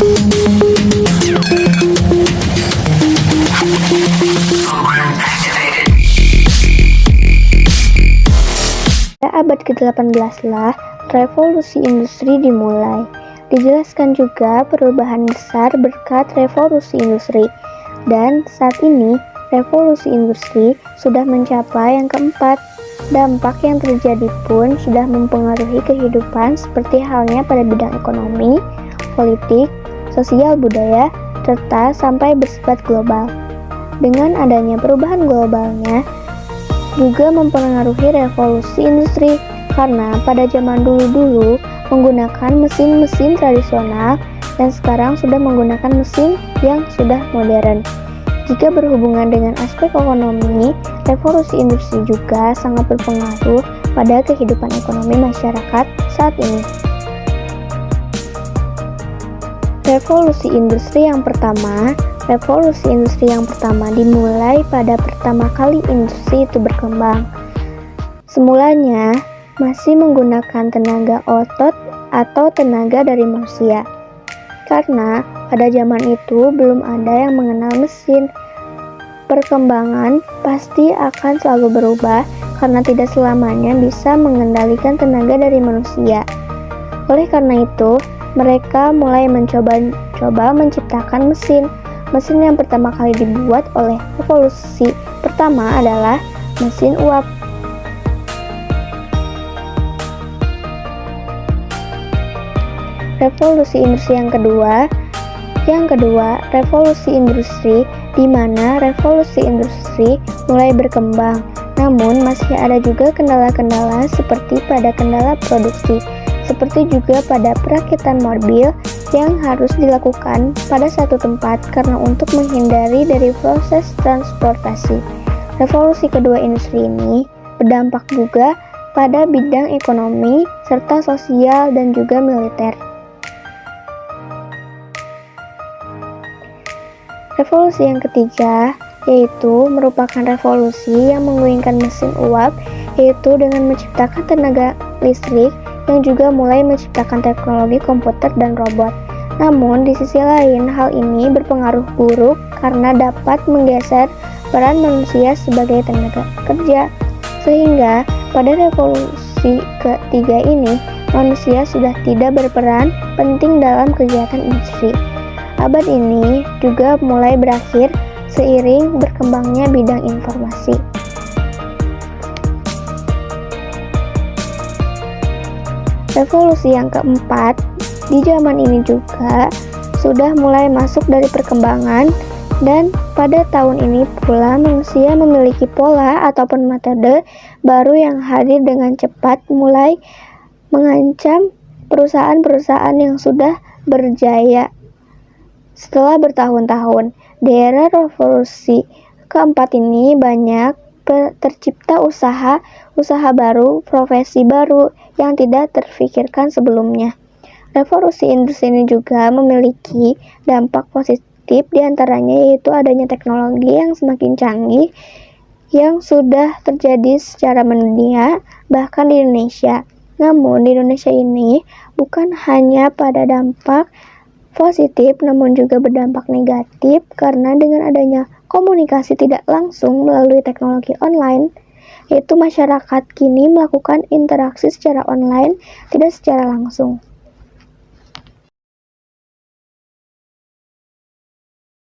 Abad ke-18 lah revolusi industri dimulai. Dijelaskan juga perubahan besar berkat revolusi industri. Dan saat ini revolusi industri sudah mencapai yang keempat. Dampak yang terjadi pun sudah mempengaruhi kehidupan seperti halnya pada bidang ekonomi, politik, sosial budaya, serta sampai bersifat global. Dengan adanya perubahan globalnya juga mempengaruhi revolusi industri karena pada zaman dulu menggunakan mesin-mesin tradisional dan sekarang sudah menggunakan mesin yang sudah modern. Jika berhubungan dengan aspek ekonomi, revolusi industri juga sangat berpengaruh pada kehidupan ekonomi masyarakat saat ini. Revolusi industri yang pertama dimulai pada pertama kali industri itu berkembang. Semulanya masih menggunakan tenaga otot atau tenaga dari manusia. Karena pada zaman itu belum ada yang mengenal mesin. Perkembangan pasti akan selalu berubah karena tidak selamanya bisa mengendalikan tenaga dari manusia. Oleh karena itu, mereka mulai mencoba menciptakan mesin. Mesin yang pertama kali dibuat oleh revolusi pertama adalah mesin uap. Revolusi industri yang kedua, revolusi industri, di mana revolusi industri mulai berkembang. Namun masih ada juga kendala-kendala seperti pada kendala produksi, seperti juga pada perakitan mobil yang harus dilakukan pada satu tempat karena untuk menghindari dari proses transportasi. Revolusi kedua industri ini berdampak juga pada bidang ekonomi serta sosial dan juga militer. Revolusi yang ketiga yaitu merupakan revolusi yang menggunakan mesin uap, yaitu dengan menciptakan tenaga listrik yang juga mulai menciptakan teknologi komputer dan robot. Namun di sisi lain hal ini berpengaruh buruk karena dapat menggeser peran manusia sebagai tenaga kerja. Sehingga pada revolusi ketiga ini manusia sudah tidak berperan penting dalam kegiatan industri. Abad ini juga mulai berakhir seiring berkembangnya bidang informasi. Revolusi yang keempat di zaman ini juga sudah mulai masuk dari perkembangan, dan pada tahun ini pula manusia memiliki pola ataupun metode baru yang hadir dengan cepat mulai mengancam perusahaan-perusahaan yang sudah berjaya. Setelah bertahun-tahun, di era revolusi keempat ini banyak tercipta usaha baru, profesi baru yang tidak terfikirkan sebelumnya. Revolusi industri ini juga memiliki dampak positif diantaranya yaitu adanya teknologi yang semakin canggih yang sudah terjadi secara mendunia bahkan di Indonesia. Namun di Indonesia ini bukan hanya pada dampak positif namun juga berdampak negatif karena dengan adanya komunikasi tidak langsung melalui teknologi online, yaitu masyarakat kini melakukan interaksi secara online tidak secara langsung.